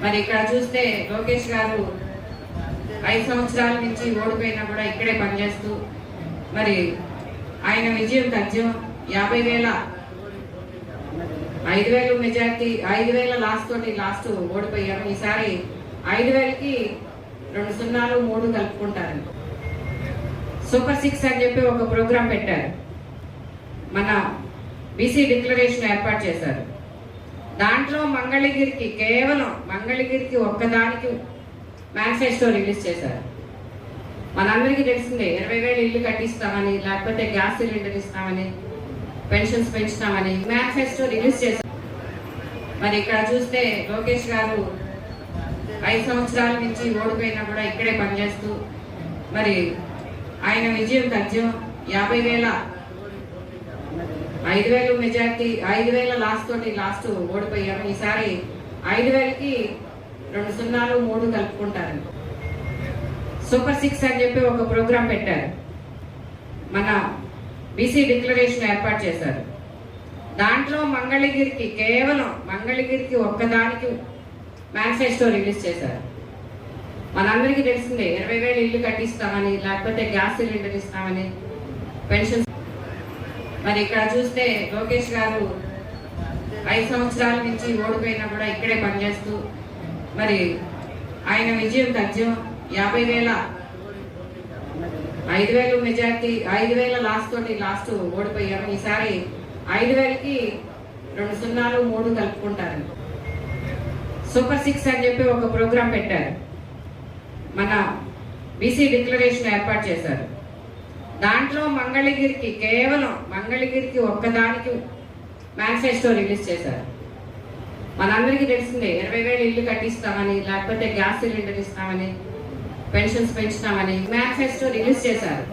మరి ఇక్కడ చూస్తే లోకేష్ గారు 5 సంవత్సరాల నుంచి ఓడిపోయినా కూడా ఇక్కడే పనిచేస్తూ మరి ఆయన విజయం తథ్యం 50,000 5,000 మెజార్టీ 5,000 లాస్ట్ ఓడిపోయాము. ఈసారి 5,000కి 2 సున్నాలు 3 కలుపుకుంటారు. సూపర్ 6 అని చెప్పి ఒక ప్రోగ్రాం పెట్టారు. మన బీసీ డిక్లరేషన్ ఏర్పాటు చేశారు. దాంట్లో మంగళగిరికి ఒక్కదానికి మేనిఫెస్టో రిలీజ్ చేశారు. మనందరికీ తెలిసిందే 20,000 ఇల్లు కట్టిస్తామని, లేకపోతే గ్యాస్ సిలిండర్ ఇస్తామని, పెన్షన్స్ పెంచుతామని మేనిఫెస్టో రిలీజ్ చేశారు. మరి ఇక్కడ చూస్తే లోకేష్ గారు 5 సంవత్సరాల నుంచి ఓడిపోయినా కూడా ఇక్కడే పనిచేస్తూ మరి ఆయన విజయం తథ్యం 50,000 5,000 మెజార్టీ 5,000 లాస్ట్ ఓడిపోయాము. ఈసారి 5,000కి 2 సున్నాలు 3 కలుపుకుంటారు. సూపర్ 6 అని చెప్పి ఒక ప్రోగ్రాం పెట్టారు. మన బీసీ డిక్లరేషన్ ఏర్పాటు చేశారు. దాంట్లో మంగళగిరికి ఒక్కదానికి మేనిఫెస్టో రిలీజ్ చేశారు. మనందరికీ తెలిసిందే 20,000 ఇల్లు కట్టిస్తామని, లేకపోతే గ్యాస్ సిలిండర్ ఇస్తామని, పెన్షన్స్. మరి ఇక్కడ చూస్తే లోకేష్ గారు 5 సంవత్సరాల నుంచి ఓడిపోయినా కూడా ఇక్కడే పనిచేస్తూ మరి ఆయన విజయం తథ్యం 50,000 5,000 మెజార్టీ 5,000 లాస్ట్ ఓడిపోయాము. ఈసారి 5,000కి 2 సున్నాలు 3 కలుపుకుంటారు. సూపర్ 6 అని చెప్పి ఒక ప్రోగ్రాం పెట్టారు. మన బీసీ డిక్లరేషన్ ఏర్పాటు చేశారు. దాంట్లో మంగళగిరికి ఒక్కదానికి మేనిఫెస్టో రిలీజ్ చేశారు. మనందరికీ తెలిసిందే 20,000 ఇల్లు కట్టిస్తామని, లేకపోతే గ్యాస్ సిలిండర్ ఇస్తామని, పెన్షన్స్ పెంచుతామని మేనిఫెస్టో రిలీజ్ చేశారు.